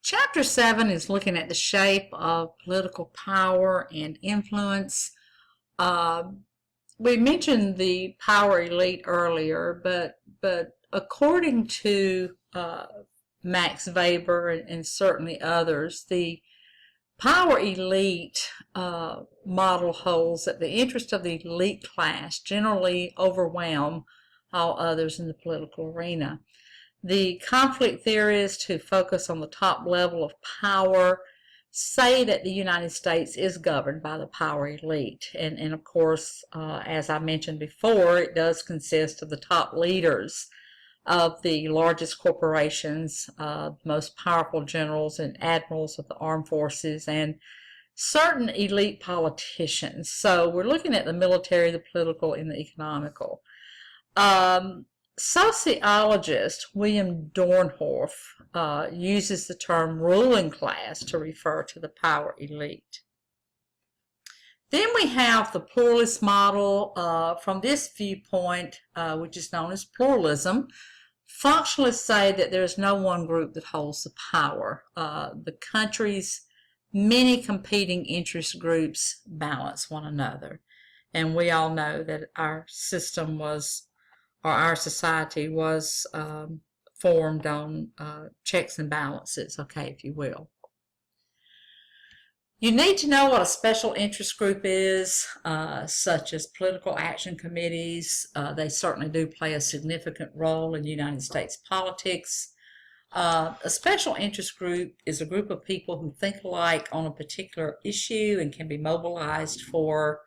Chapter 7 is looking at the shape of political power and influence. Uh, we mentioned the power elite earlier, but according to Max Weber and certainly others, the power elite model holds that the interests of the elite class generally overwhelm all others in the political arena. The conflict theorists who focus on the top level of power say that the United States is governed by the power elite. And of course, as I mentioned before, it does consist of the top leaders of the largest corporations, most powerful generals and admirals of the armed forces, and certain elite politicians. So we're looking at the military, the political, and the economical. Sociologist William Dornhoff uses the term ruling class to refer to the power elite. Then we have the pluralist model. From this viewpoint, which is known as pluralism, functionalists say that there is no one group that holds the power. The country's many competing interest groups balance one another. And we all know that our system was, or our society was formed on checks and balances, okay, if you will. You need to know what a special interest group is, such as political action committees. They certainly do play a significant role in United States politics. A special interest group is a group of people who think alike on a particular issue and can be mobilized for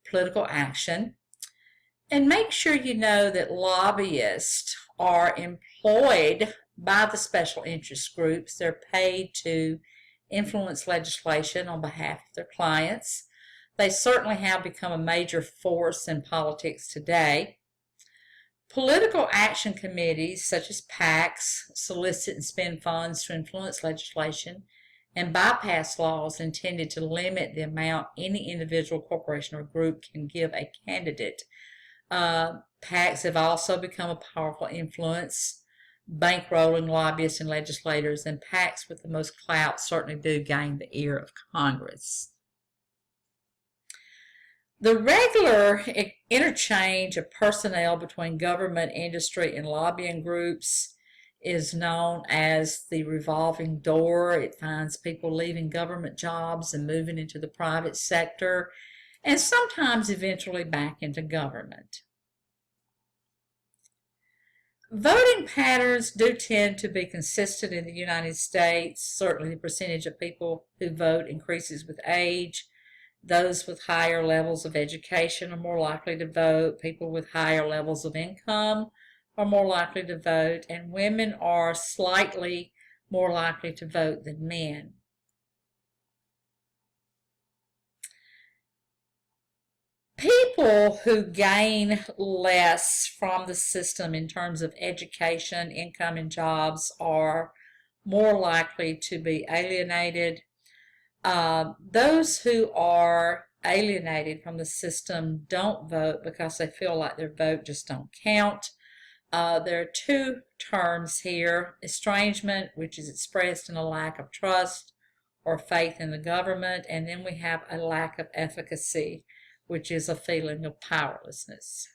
political action. And make sure you know that lobbyists are employed by the special interest groups. They're paid to influence legislation on behalf of their clients. They certainly have become a major force in politics today. Political action committees such as PACs solicit and spend funds to influence legislation and bypass laws intended to limit the amount any individual corporation or group can give a candidate. PACs have also become a powerful influence, bankrolling lobbyists and legislators, and PACs with the most clout certainly do gain the ear of Congress. The regular interchange of personnel between government, industry, and lobbying groups is known as the revolving door. It finds people leaving government jobs and moving into the private sector, and sometimes eventually back into government. Voting patterns do tend to be consistent in the United States. Certainly the percentage of people who vote increases with age. Those with higher levels of education are more likely to vote. People with higher levels of income are more likely to vote. And women are slightly more likely to vote than men. People who gain less from the system in terms of education, income, and jobs are more likely to be alienated. Those who are alienated from the system don't vote because they feel like their vote just don't count. There are two terms here: estrangement, which is expressed in a lack of trust or faith in the government, and then we have a lack of efficacy, which is a feeling of powerlessness.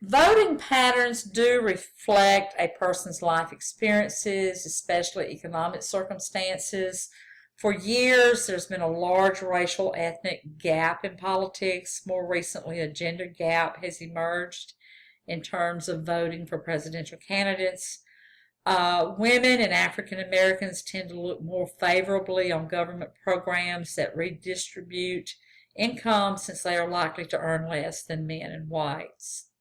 Voting patterns do reflect a person's life experiences, especially economic circumstances. For years, there's been a large racial ethnic gap in politics. More recently, a gender gap has emerged in terms of voting for presidential candidates. Women and African Americans tend to look more favorably on government programs that redistribute income, since they are likely to earn less than men and whites.